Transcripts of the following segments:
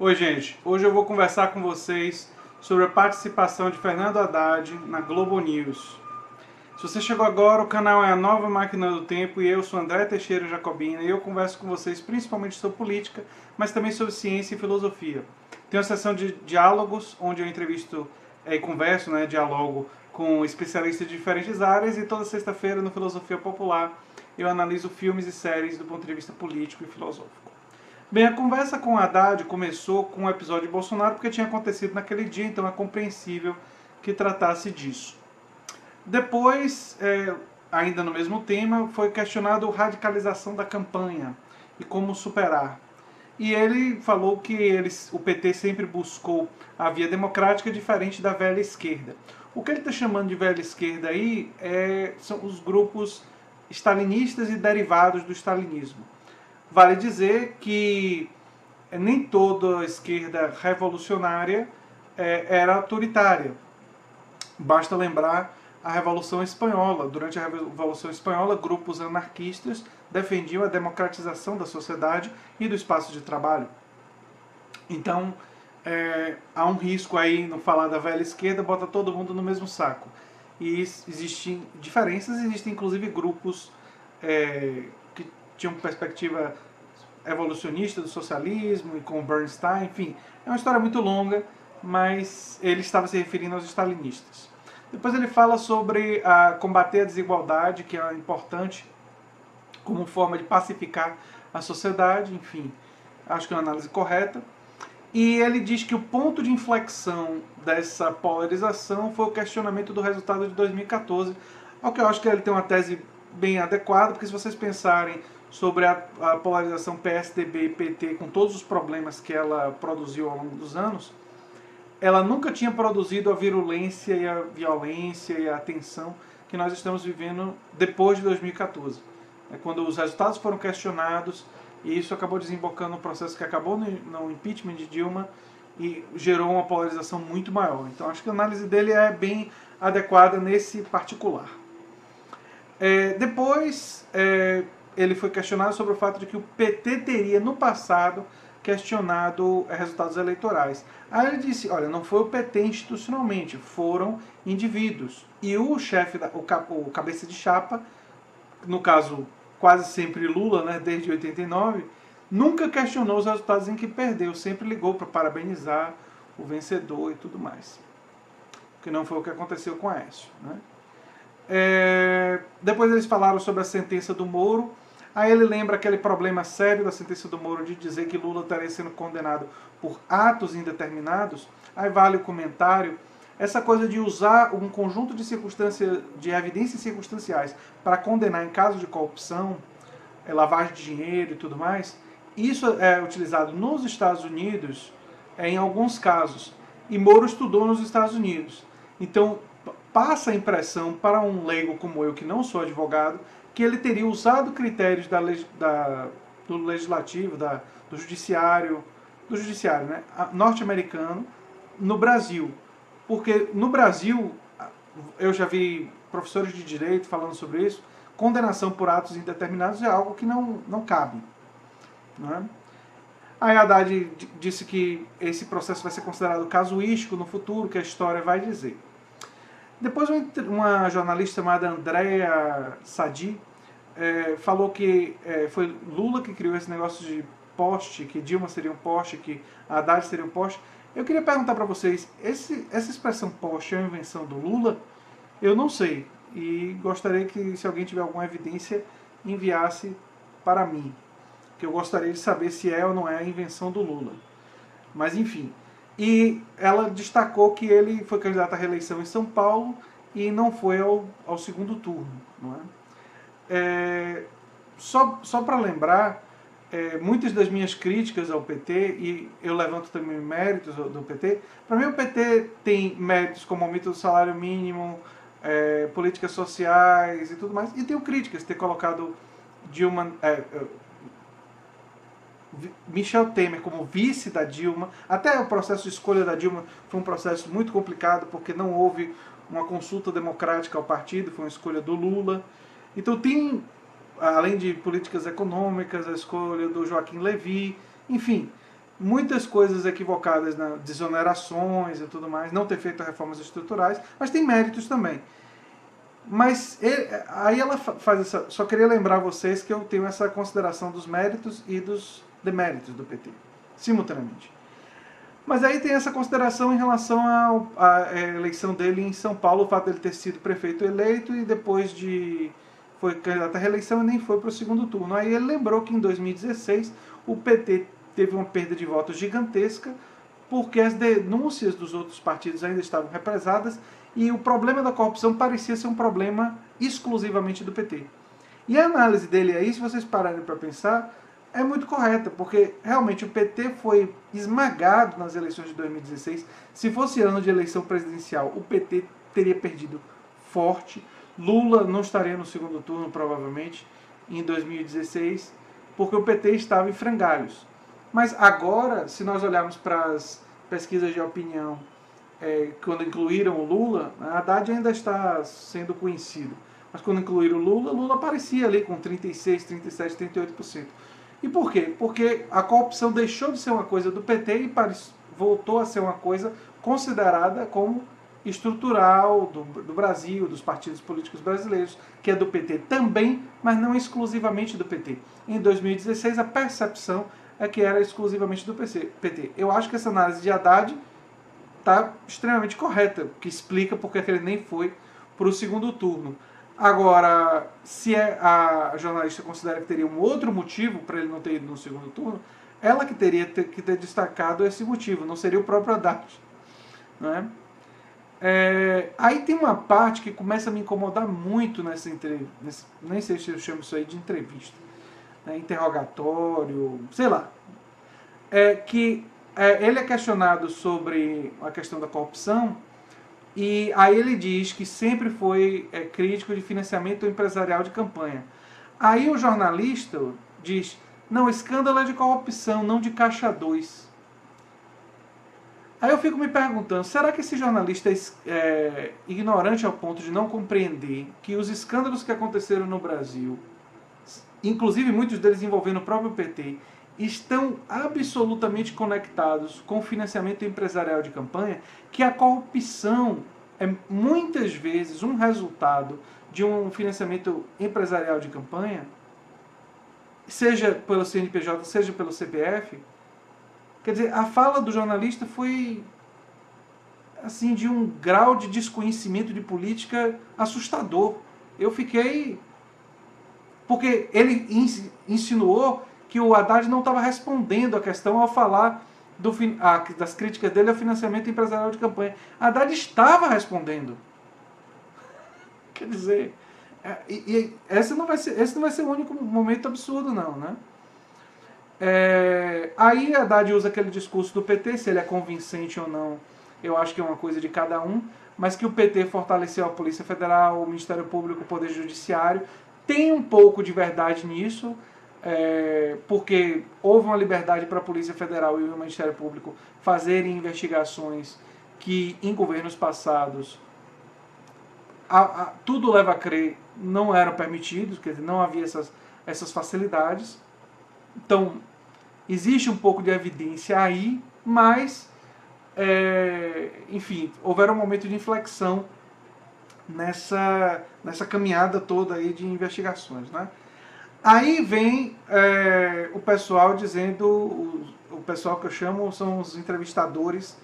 Oi, gente. Hoje eu vou conversar com vocês sobre a participação de Fernando Haddad na Globo News. Se você chegou agora, o canal é a Nova Máquina do Tempo e eu sou André Teixeira Jacobina e eu converso com vocês principalmente sobre política, mas também sobre ciência e filosofia. Tem uma sessão de diálogos, onde eu entrevisto e converso, dialogo com especialistas de diferentes áreas, e toda sexta-feira no Filosofia Popular eu analiso filmes e séries do ponto de vista político e filosófico. Bem, a conversa com o Haddad começou com o episódio de Bolsonaro, porque tinha acontecido naquele dia, então é compreensível que tratasse disso. Depois, ainda no mesmo tema, foi questionado a radicalização da campanha e como superar. E ele falou que o PT sempre buscou a via democrática diferente da velha esquerda. O que ele está chamando de velha esquerda aí são os grupos stalinistas e derivados do stalinismo. Vale dizer que nem toda a esquerda revolucionária era autoritária. Basta lembrar a Revolução Espanhola. Durante a Revolução Espanhola, grupos anarquistas defendiam a democratização da sociedade e do espaço de trabalho. Então, há um risco aí, no falar da velha esquerda, bota todo mundo no mesmo saco. E existem diferenças, existem inclusive grupos que tinham perspectiva evolucionista do socialismo e com Bernstein, enfim. É uma história muito longa, mas ele estava se referindo aos stalinistas. Depois ele fala sobre combater a desigualdade, que é importante como forma de pacificar a sociedade, enfim, acho que é uma análise correta. E ele diz que o ponto de inflexão dessa polarização foi o questionamento do resultado de 2014, ao que eu acho que ele tem uma tese bem adequada, porque se vocês pensarem sobre a polarização PSDB e PT, com todos os problemas que ela produziu ao longo dos anos, ela nunca tinha produzido a virulência e a violência e a tensão que nós estamos vivendo depois de 2014. Quando os resultados foram questionados, e isso acabou desembocando um processo que acabou no impeachment de Dilma e gerou uma polarização muito maior. Então acho que a análise dele é bem adequada nesse particular. Depois ele foi questionado sobre o fato de que o PT teria no passado questionado resultados eleitorais. Aí ele disse, olha, não foi o PT institucionalmente, foram indivíduos. E o chefe, o cabeça de chapa, no caso quase sempre Lula, desde 89, nunca questionou os resultados em que perdeu, sempre ligou para parabenizar o vencedor e tudo mais. Que não foi o que aconteceu com Aécio. Depois eles falaram sobre a sentença do Moro. Aí ele lembra aquele problema sério da sentença do Moro de dizer que Lula estaria sendo condenado por atos indeterminados. Aí vale o comentário. Essa coisa de usar um conjunto de circunstâncias, de evidências circunstanciais para condenar em caso de corrupção, lavagem de dinheiro e tudo mais, isso é utilizado nos Estados Unidos em alguns casos. E Moro estudou nos Estados Unidos. Então, passa a impressão para um leigo como eu, que não sou advogado, que ele teria usado critérios do legislativo, do judiciário norte-americano no Brasil. Porque no Brasil, eu já vi professores de direito falando sobre isso, condenação por atos indeterminados é algo que não cabe. Aí Haddad disse que esse processo vai ser considerado casuístico no futuro, que a história vai dizer. Depois uma jornalista chamada Andrea Sadi falou que foi Lula que criou esse negócio de poste, que Dilma seria um poste, que Haddad seria um poste. Eu queria perguntar para vocês, essa expressão poste é uma invenção do Lula? Eu não sei, e gostaria que, se alguém tiver alguma evidência, enviasse para mim, que eu gostaria de saber se é ou não é a invenção do Lula. Mas enfim, e ela destacou que ele foi candidato à reeleição em São Paulo e não foi ao segundo turno. Só para lembrar, muitas das minhas críticas ao PT, e eu levanto também méritos do PT, para mim o PT tem méritos como aumento do salário mínimo, políticas sociais e tudo mais, e tenho críticas, ter colocado Michel Temer como vice da Dilma. Até o processo de escolha da Dilma foi um processo muito complicado, porque não houve uma consulta democrática ao partido, foi uma escolha do Lula. Então tem, além de políticas econômicas, a escolha do Joaquim Levy, enfim, muitas coisas equivocadas na desonerações e tudo mais, não ter feito reformas estruturais, mas tem méritos também. Mas aí ela faz essa... Só queria lembrar vocês que eu tenho essa consideração dos méritos e dos deméritos do PT, simultaneamente. Mas aí tem essa consideração em relação à eleição dele em São Paulo, o fato dele ter sido prefeito eleito e depois foi candidato à reeleição e nem foi para o segundo turno. Aí ele lembrou que em 2016 o PT teve uma perda de votos gigantesca porque as denúncias dos outros partidos ainda estavam represadas e o problema da corrupção parecia ser um problema exclusivamente do PT. E a análise dele aí, se vocês pararem para pensar, é muito correta, porque realmente o PT foi esmagado nas eleições de 2016. Se fosse ano de eleição presidencial, o PT teria perdido forte. Lula não estaria no segundo turno, provavelmente, em 2016, porque o PT estava em frangalhos. Mas agora, se nós olharmos para as pesquisas de opinião, quando incluíram o Lula, a Haddad ainda está sendo conhecido. Mas quando incluíram o Lula, Lula aparecia ali com 36, 37, 38%. E por quê? Porque a corrupção deixou de ser uma coisa do PT e voltou a ser uma coisa considerada como estrutural do Brasil, dos partidos políticos brasileiros, que é do PT também, mas não exclusivamente do PT. Em 2016, a percepção é que era exclusivamente do PT. Eu acho que essa análise de Haddad está extremamente correta, que explica porque ele nem foi para o segundo turno. Agora, se a jornalista considera que teria um outro motivo para ele não ter ido no segundo turno, ela que teria que ter destacado esse motivo, não seria o próprio Haddad. Não é? Aí tem uma parte que começa a me incomodar muito nessa entrevista, nem sei se eu chamo isso aí de entrevista, né, interrogatório, sei lá, que ele é questionado sobre a questão da corrupção e aí ele diz que sempre foi crítico de financiamento empresarial de campanha. Aí o jornalista diz, não, escândalo é de corrupção, não de caixa 2. Aí eu fico me perguntando, será que esse jornalista é ignorante ao ponto de não compreender que os escândalos que aconteceram no Brasil, inclusive muitos deles envolvendo o próprio PT, estão absolutamente conectados com o financiamento empresarial de campanha, que a corrupção é muitas vezes um resultado de um financiamento empresarial de campanha, seja pelo CNPJ, seja pelo CPF. Quer dizer, a fala do jornalista foi assim de um grau de desconhecimento de política assustador. Eu fiquei... Porque ele insinuou que o Haddad não estava respondendo a questão ao falar das críticas dele ao financiamento empresarial de campanha. Haddad estava respondendo. Quer dizer, esse não vai ser o único momento absurdo, não, né? Aí Haddad usa aquele discurso do PT, se ele é convincente ou não, eu acho que é uma coisa de cada um, mas que o PT fortaleceu a Polícia Federal, o Ministério Público, o Poder Judiciário. Tem um pouco de verdade nisso, porque houve uma liberdade para a Polícia Federal e o Ministério Público fazerem investigações que em governos passados tudo leva a crer não eram permitidos, quer dizer, não havia essas facilidades. Então, existe um pouco de evidência aí, mas, enfim, houveram um momento de inflexão nessa caminhada toda aí de investigações, né? Aí vem o pessoal dizendo, o pessoal que eu chamo são os entrevistadores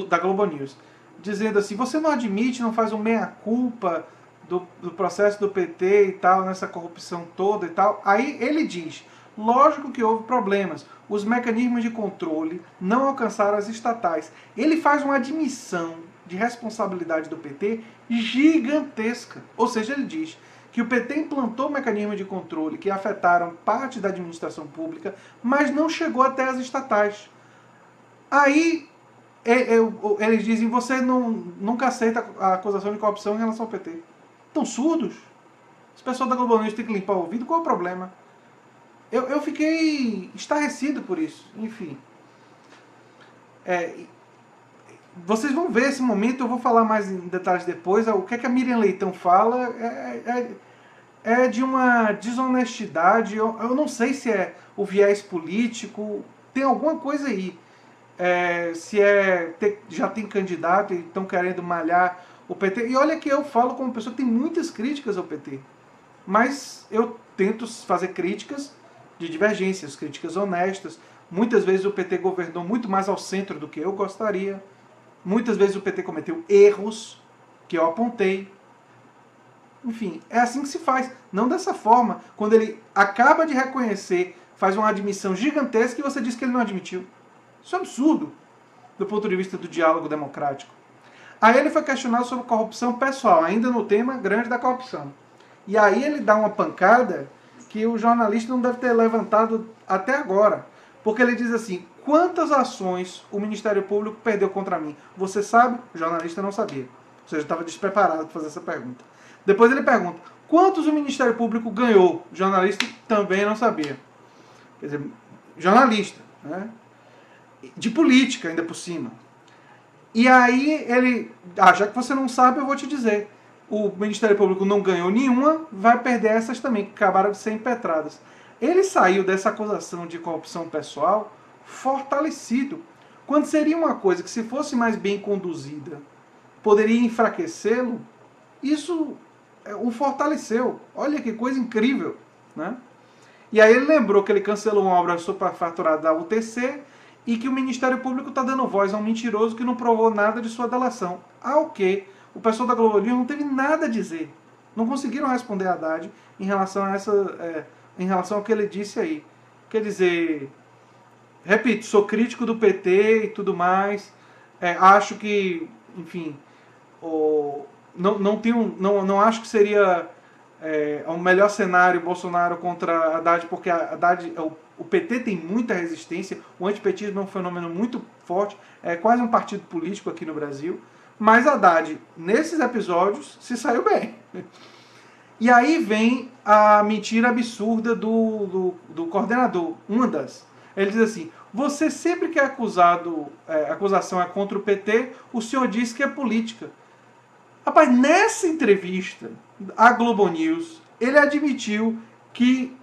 da Globo News, dizendo assim, você não admite, não faz um meia-culpa do processo do PT e tal, nessa corrupção toda e tal. Aí ele diz, lógico que houve problemas, os mecanismos de controle não alcançaram as estatais. Ele faz uma admissão de responsabilidade do PT gigantesca. Ou seja, ele diz que o PT implantou mecanismos de controle que afetaram parte da administração pública, mas não chegou até as estatais. Aí eles dizem, você nunca aceita a acusação de corrupção em relação ao PT. Estão surdos? Esse pessoal da Globo News tem que limpar o ouvido, qual é o problema? Eu fiquei estarrecido por isso, enfim. Vocês vão ver esse momento, eu vou falar mais em detalhes depois. O que a Miriam Leitão fala é de uma desonestidade. Eu não sei se é o viés político, tem alguma coisa aí. Já tem candidato e estão querendo malhar o PT. E olha que eu falo como pessoa que tem muitas críticas ao PT. Mas eu tento fazer críticas de divergências, críticas honestas. Muitas vezes o PT governou muito mais ao centro do que eu gostaria. Muitas vezes o PT cometeu erros que eu apontei. Enfim, é assim que se faz. Não dessa forma. Quando ele acaba de reconhecer, faz uma admissão gigantesca e você diz que ele não admitiu. Isso é absurdo, do ponto de vista do diálogo democrático. Aí ele foi questionado sobre corrupção pessoal, ainda no tema grande da corrupção. E aí ele dá uma pancada que o jornalista não deve ter levantado até agora. Porque ele diz assim, quantas ações o Ministério Público perdeu contra mim? Você sabe? O jornalista não sabia. Ou seja, estava despreparado para fazer essa pergunta. Depois ele pergunta, quantos o Ministério Público ganhou? O jornalista também não sabia. Quer dizer, jornalista, né? De política ainda por cima. E aí ele, já que você não sabe, eu vou te dizer. O Ministério Público não ganhou nenhuma, vai perder essas também, que acabaram de ser impetradas. Ele saiu dessa acusação de corrupção pessoal fortalecido, quando seria uma coisa que, se fosse mais bem conduzida, poderia enfraquecê-lo. Isso o fortaleceu. Olha que coisa incrível, né? E aí ele lembrou que ele cancelou uma obra superfaturada da UTC e que o Ministério Público está dando voz a um mentiroso que não provou nada de sua delação. Ao que o pessoal da Globo News não teve nada a dizer. Não conseguiram responder a Haddad em relação a em relação ao que ele disse aí. Quer dizer, repito, sou crítico do PT e tudo mais. Acho que, enfim, não acho que seria o melhor cenário Bolsonaro contra Haddad, porque o PT tem muita resistência, o antipetismo é um fenômeno muito forte, é quase um partido político aqui no Brasil, mas Haddad, nesses episódios, se saiu bem. E aí vem a mentira absurda do coordenador, uma das. Ele diz assim, você sempre que é acusado, a acusação é contra o PT, o senhor diz que é política. Rapaz, nessa entrevista à Globo News, ele admitiu que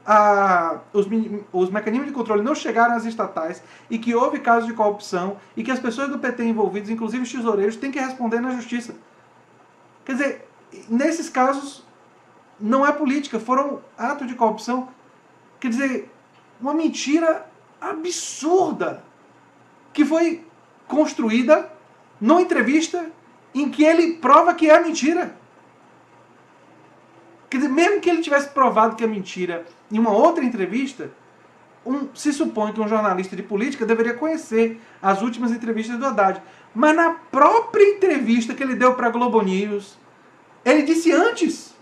os mecanismos de controle não chegaram às estatais e que houve casos de corrupção e que as pessoas do PT envolvidas, inclusive os tesoureiros, têm que responder na justiça. Quer dizer, nesses casos não é política, foram atos de corrupção. Quer dizer, uma mentira absurda que foi construída numa entrevista em que ele prova que é mentira. Quer dizer, mesmo que ele tivesse provado que é mentira em uma outra entrevista, se supõe que um jornalista de política deveria conhecer as últimas entrevistas do Haddad. Mas na própria entrevista que ele deu para a Globo News, ele disse antes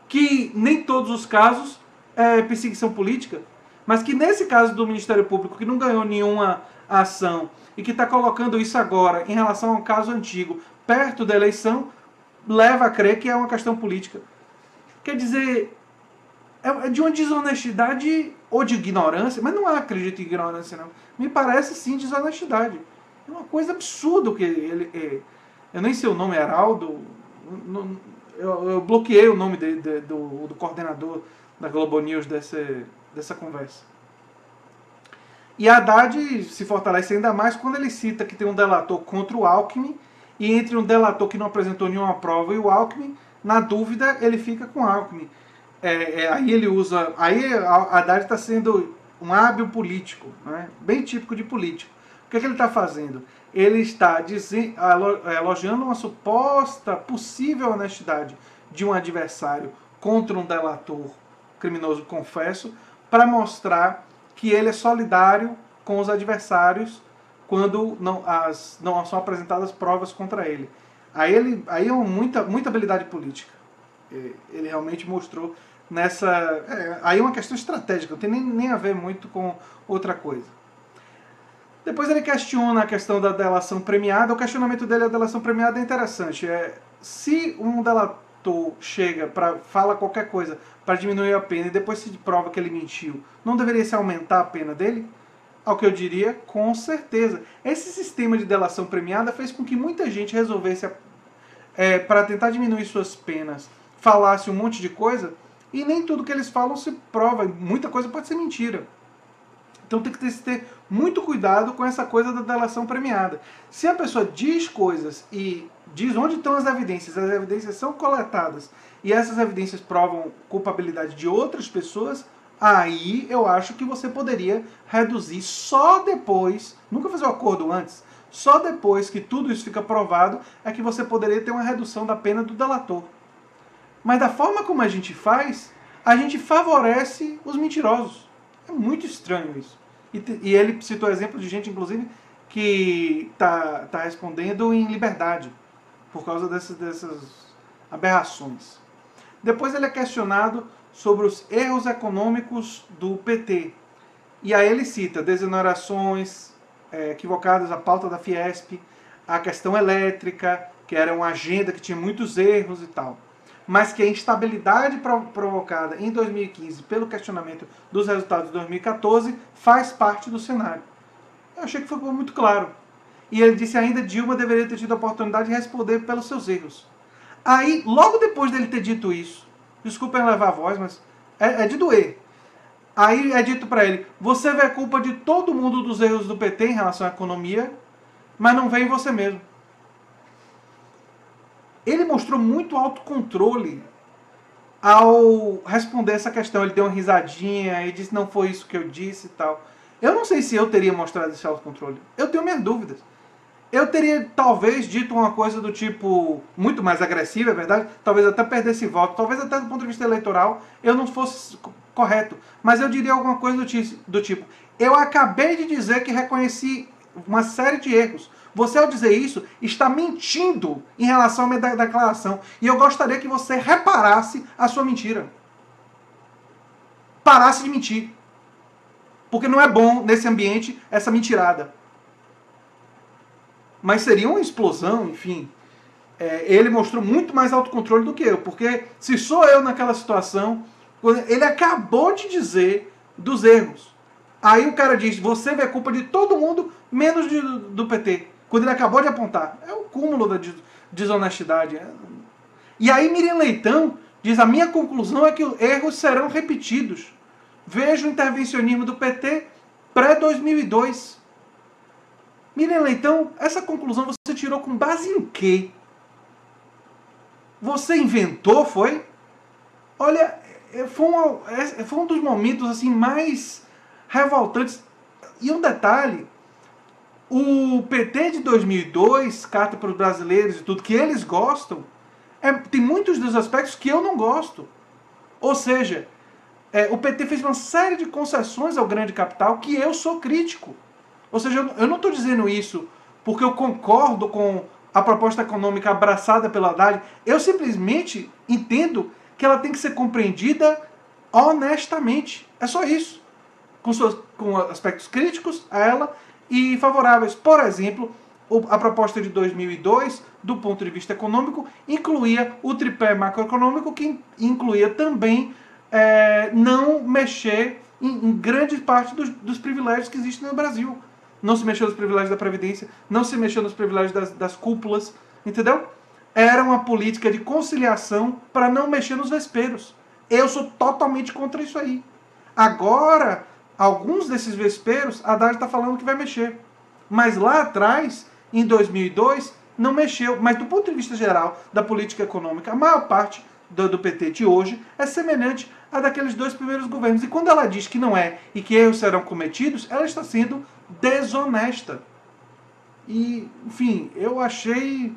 que nem todos os casos é perseguição política, mas que nesse caso do Ministério Público, que não ganhou nenhuma ação e que está colocando isso agora em relação a um caso antigo, perto da eleição, leva a crer que é uma questão política. Quer dizer, é de uma desonestidade ou de ignorância, mas não acredito em ignorância, não. Me parece, sim, desonestidade. É uma coisa absurda que ele... Eu nem sei o nome, Heraldo... Eu bloqueei o nome do coordenador da Globo News dessa conversa. E a Haddad se fortalece ainda mais quando ele cita que tem um delator contra o Alckmin, e entre um delator que não apresentou nenhuma prova e o Alckmin, na dúvida, ele fica com o Alckmin. Aí ele usa... Aí a Haddad está sendo um hábil político, né? Bem típico de político. O que ele está fazendo? Ele está elogiando uma suposta possível honestidade de um adversário contra um delator criminoso, confesso, para mostrar que ele é solidário com os adversários quando não são apresentadas provas contra ele. Aí é muita habilidade política. Ele realmente mostrou nessa... aí é uma questão estratégica, não tem nem a ver muito com outra coisa. Depois ele questiona a questão da delação premiada. O questionamento dele, a delação premiada, é interessante. Se um delator fala qualquer coisa para diminuir a pena e depois se prova que ele mentiu, não deveria se aumentar a pena dele? Ao que eu diria, com certeza. Esse sistema de delação premiada fez com que muita gente resolvesse, para tentar diminuir suas penas, falasse um monte de coisa, e nem tudo que eles falam se prova. Muita coisa pode ser mentira. Então tem que ter muito cuidado com essa coisa da delação premiada. Se a pessoa diz coisas e diz onde estão as evidências são coletadas e essas evidências provam culpabilidade de outras pessoas, aí eu acho que você poderia reduzir só depois, nunca fazer o acordo antes, só depois que tudo isso fica provado é que você poderia ter uma redução da pena do delator. Mas da forma como a gente faz, a gente favorece os mentirosos. É muito estranho isso. E ele citou exemplos de gente, inclusive, que tá respondendo em liberdade por causa dessas aberrações. Depois ele é questionado sobre os erros econômicos do PT. E aí ele cita desonerações equivocadas, a pauta da Fiesp, a questão elétrica, que era uma agenda que tinha muitos erros e tal. Mas que a instabilidade provocada em 2015 pelo questionamento dos resultados de 2014 faz parte do cenário. Eu achei que foi muito claro. E ele disse ainda que Dilma deveria ter tido a oportunidade de responder pelos seus erros. Aí, logo depois dele ter dito isso, desculpem levar a voz, mas é de doer. Aí é dito para ele, você vê a culpa de todo mundo dos erros do PT em relação à economia, mas não vê em você mesmo. Ele mostrou muito autocontrole ao responder essa questão. Ele deu uma risadinha e disse, não foi isso que eu disse e tal. Eu não sei se eu teria mostrado esse autocontrole. Eu tenho minhas dúvidas. Eu teria, talvez, dito uma coisa do tipo, muito mais agressiva, é verdade, talvez até perdesse voto, talvez até do ponto de vista eleitoral eu não fosse correto, mas eu diria alguma coisa do tipo, eu acabei de dizer que reconheci uma série de erros. Você, ao dizer isso, está mentindo em relação à minha declaração, e eu gostaria que você reparasse a sua mentira. Parasse de mentir. Porque não é bom, nesse ambiente, essa mentirada. Mas seria uma explosão, enfim. Ele mostrou muito mais autocontrole do que eu, porque se sou eu naquela situação, ele acabou de dizer dos erros. Aí o cara diz, você vê a culpa de todo mundo, menos do PT. Quando ele acabou de apontar. É o cúmulo da desonestidade. E aí Miriam Leitão diz, a minha conclusão é que os erros serão repetidos. Veja o intervencionismo do PT pré-2002. Miriam Leitão, essa conclusão você tirou com base em quê? Você inventou, foi? Olha, foi um dos momentos assim mais revoltantes. E um detalhe, o PT de 2002, Carta para os Brasileiros e tudo, que eles gostam, tem muitos dos aspectos que eu não gosto. Ou seja, o PT fez uma série de concessões ao grande capital que eu sou crítico. Ou seja, eu não estou dizendo isso porque eu concordo com a proposta econômica abraçada pela Haddad. Eu simplesmente entendo que ela tem que ser compreendida honestamente. É só isso. Com aspectos críticos a ela e favoráveis. Por exemplo, a proposta de 2002, do ponto de vista econômico, incluía o tripé macroeconômico, que incluía também não mexer em grande parte dos privilégios que existem no Brasil. Não se mexeu nos privilégios da Previdência, não se mexeu nos privilégios das cúpulas, entendeu? Era uma política de conciliação para não mexer nos vesperos. Eu sou totalmente contra isso aí. Agora, alguns desses vesperos, a Haddad está falando que vai mexer. Mas lá atrás, em 2002, não mexeu. Mas do ponto de vista geral da política econômica, a maior parte do PT de hoje é semelhante a daqueles dois primeiros governos. E quando ela diz que não é e que erros serão cometidos, ela está sendo desonesta. E, enfim, eu achei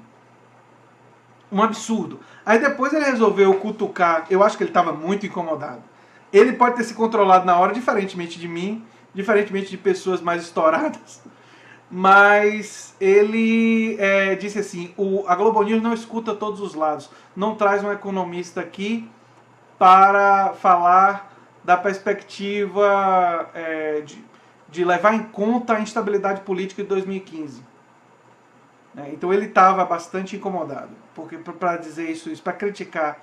um absurdo. Aí depois ele resolveu cutucar, eu acho que ele estava muito incomodado. Ele pode ter se controlado na hora, diferentemente de mim, diferentemente de pessoas mais estouradas, mas ele disse assim, a Globo News não escuta todos os lados, não traz um economista aqui para falar da perspectiva de levar em conta a instabilidade política de 2015. Então ele estava bastante incomodado, porque para dizer isso para criticar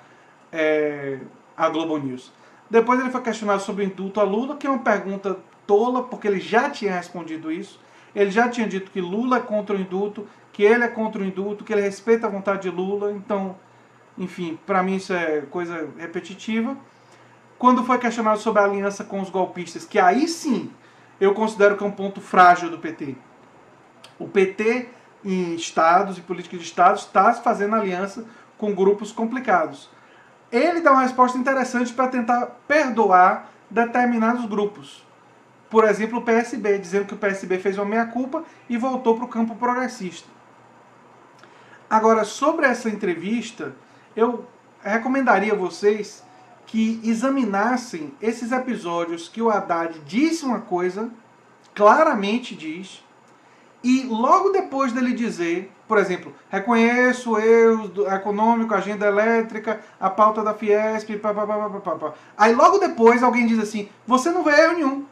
a Globo News. Depois ele foi questionado sobre o indulto a Lula, que é uma pergunta tola, porque ele já tinha respondido isso. Ele já tinha dito que Lula é contra o indulto, que ele é contra o indulto, que ele respeita a vontade de Lula. Então, enfim, para mim isso é coisa repetitiva. Quando foi questionado sobre a aliança com os golpistas, que aí sim eu considero que é um ponto frágil do PT. O PT em estados e política de estados está fazendo aliança com grupos complicados. Ele dá uma resposta interessante para tentar perdoar determinados grupos. Por exemplo, o PSB, dizendo que o PSB fez uma meia-culpa e voltou para o campo progressista. Agora, sobre essa entrevista, eu recomendaria a vocês que examinassem esses episódios que o Haddad disse uma coisa, claramente diz, e logo depois dele dizer, por exemplo, reconheço o erro econômico, a agenda elétrica, a pauta da Fiesp, papapá. Aí logo depois alguém diz assim, você não vê erro nenhum.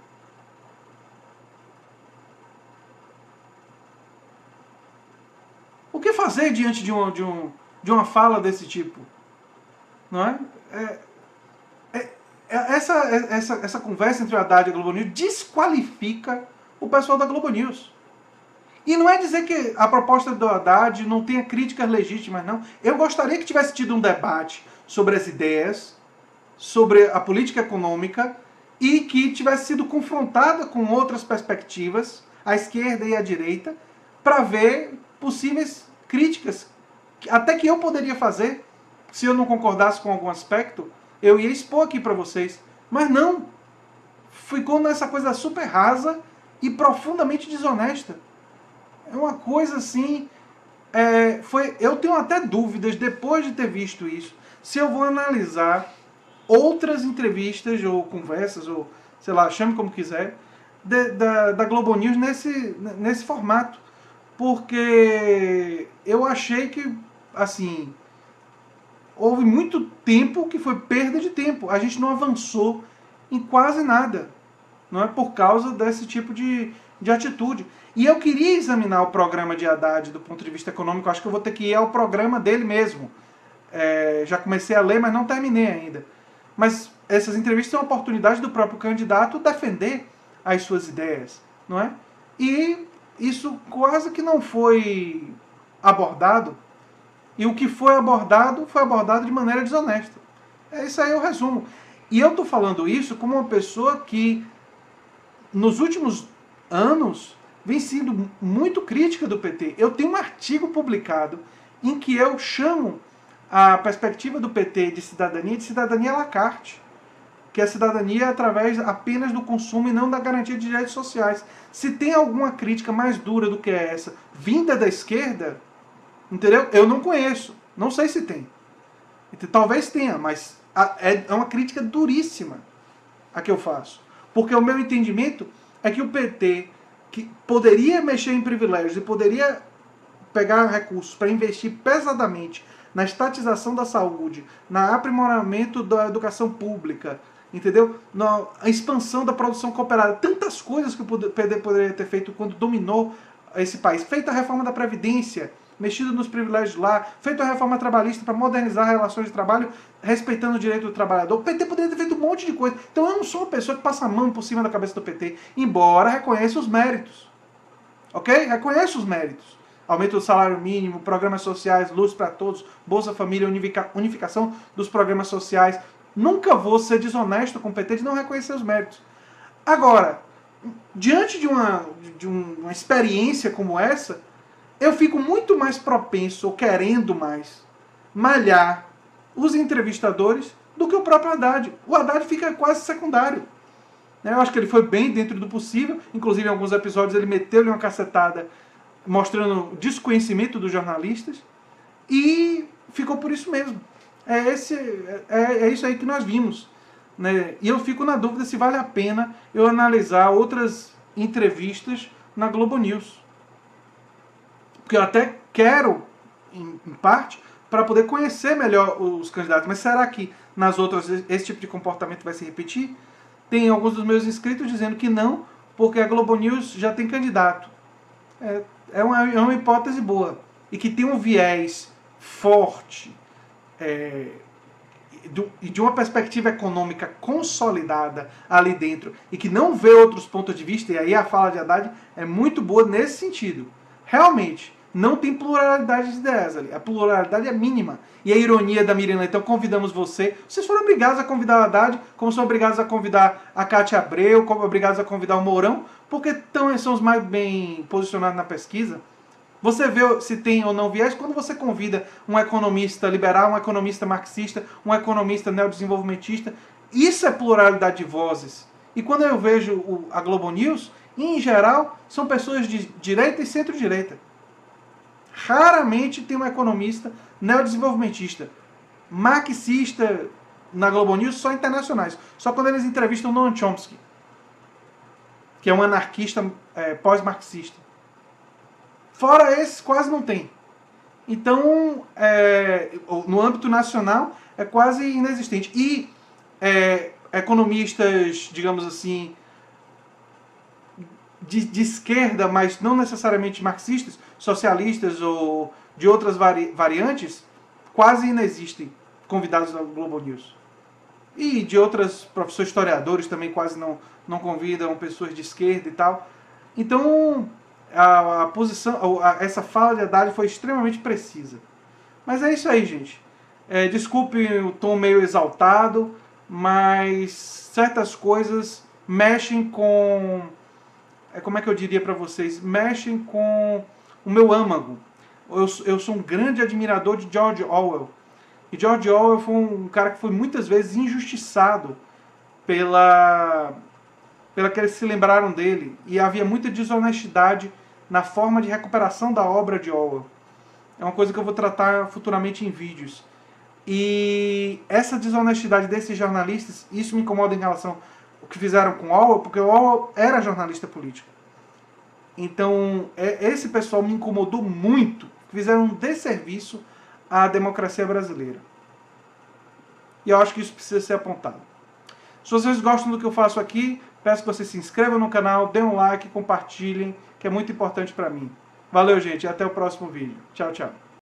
O que fazer diante de uma fala desse tipo? Não é? Essa conversa entre o Haddad e a Globo News desqualifica o pessoal da Globo News. E não é dizer que a proposta do Haddad não tenha críticas legítimas, não. Eu gostaria que tivesse tido um debate sobre as ideias, sobre a política econômica, e que tivesse sido confrontada com outras perspectivas, a esquerda e a direita, para ver possíveis críticas, até que eu poderia fazer, se eu não concordasse com algum aspecto, eu ia expor aqui para vocês. Mas não. Ficou nessa coisa super rasa e profundamente desonesta. É uma coisa assim... eu tenho até dúvidas, depois de ter visto isso, se eu vou analisar outras entrevistas ou conversas, ou sei lá, chame como quiser, da Globo News nesse formato. Porque eu achei que, assim, houve muito tempo que foi perda de tempo. A gente não avançou em quase nada, não é, por causa desse tipo de atitude. E eu queria examinar o programa de Haddad do ponto de vista econômico. Acho que eu vou ter que ir ao programa dele mesmo. Já comecei a ler, mas não terminei ainda. Mas essas entrevistas são a oportunidade do próprio candidato defender as suas ideias, não é? E isso quase que não foi abordado. E o que foi abordado de maneira desonesta. Isso aí é o resumo. E eu estou falando isso como uma pessoa que, nos últimos anos, vem sendo muito crítica do PT. Eu tenho um artigo publicado em que eu chamo a perspectiva do PT de cidadania à la carte. Que a cidadania é através apenas do consumo e não da garantia de direitos sociais. Se tem alguma crítica mais dura do que essa, vinda da esquerda, entendeu? Eu não conheço. Não sei se tem. Talvez tenha, mas é uma crítica duríssima a que eu faço. Porque o meu entendimento é que o PT, que poderia mexer em privilégios e poderia pegar recursos para investir pesadamente na estatização da saúde, no aprimoramento da educação pública, entendeu? Na expansão da produção cooperada, tantas coisas que o PT poderia ter feito quando dominou esse país. Feita a reforma da Previdência, mexido nos privilégios lá, feito a reforma trabalhista para modernizar as relações de trabalho, respeitando o direito do trabalhador. O PT poderia ter feito um monte de coisa. Então eu não sou uma pessoa que passa a mão por cima da cabeça do PT, embora reconheça os méritos. Ok? Reconheço os méritos. Aumento do salário mínimo, programas sociais, luz para todos, Bolsa Família, unificação dos programas sociais. Nunca vou ser desonesto com o PT de não reconhecer os méritos. Agora, diante de uma experiência como essa, eu fico muito mais propenso, ou querendo mais, malhar os entrevistadores do que o próprio Haddad. O Haddad fica quase secundário. Eu acho que ele foi bem dentro do possível, inclusive em alguns episódios ele meteu-lhe uma cacetada mostrando desconhecimento dos jornalistas, e ficou por isso mesmo. É isso aí que nós vimos. Né? E eu fico na dúvida se vale a pena eu analisar outras entrevistas na Globo News. Porque eu até quero, em parte, para poder conhecer melhor os candidatos. Mas será que nas outras esse tipo de comportamento vai se repetir? Tem alguns dos meus inscritos dizendo que não, porque a Globo News já tem candidato. É uma hipótese boa. E que tem um viés forte e de uma perspectiva econômica consolidada ali dentro e que não vê outros pontos de vista, e aí a fala de Haddad é muito boa nesse sentido. Realmente, não tem pluralidade de ideias ali. A pluralidade é mínima. E a ironia da Miriam Leitão, convidamos você. Vocês foram obrigados a convidar o Haddad, como são obrigados a convidar a Cátia Abreu, como obrigados a convidar o Mourão, porque são os mais bem posicionados na pesquisa. Você vê se tem ou não viés quando você convida um economista liberal, um economista marxista, um economista neodesenvolvimentista. Isso é pluralidade de vozes. E quando eu vejo a Globo News, em geral, são pessoas de direita e centro-direita. Raramente tem um economista neodesenvolvimentista. Marxista na Globo News só internacionais. Só quando eles entrevistam Noam Chomsky, que é um anarquista pós-marxista. Fora esses, quase não tem. Então, no âmbito nacional, é quase inexistente. E economistas, digamos assim, de esquerda, mas não necessariamente marxistas, socialistas ou de outras variantes, quase inexistem convidados da Globo News. E de outras professores historiadores também quase não convidam pessoas de esquerda e tal. Então, a posição, essa fala de Haddad foi extremamente precisa. Mas é isso aí, gente. Desculpe o tom meio exaltado, mas certas coisas mexem com... como é que eu diria para vocês? Mexem com o meu âmago. Eu sou um grande admirador de George Orwell. E George Orwell foi um cara que foi muitas vezes injustiçado pela que eles se lembraram dele. E havia muita desonestidade na forma de recuperação da obra de Orwell. É uma coisa que eu vou tratar futuramente em vídeos. E essa desonestidade desses jornalistas, isso me incomoda em relação ao que fizeram com Orwell, porque Orwell era jornalista político. Então, esse pessoal me incomodou muito, fizeram um desserviço à democracia brasileira. E eu acho que isso precisa ser apontado. Se vocês gostam do que eu faço aqui, peço que vocês se inscrevam no canal, dêem um like, compartilhem, que é muito importante para mim. Valeu, gente, e até o próximo vídeo. Tchau, tchau.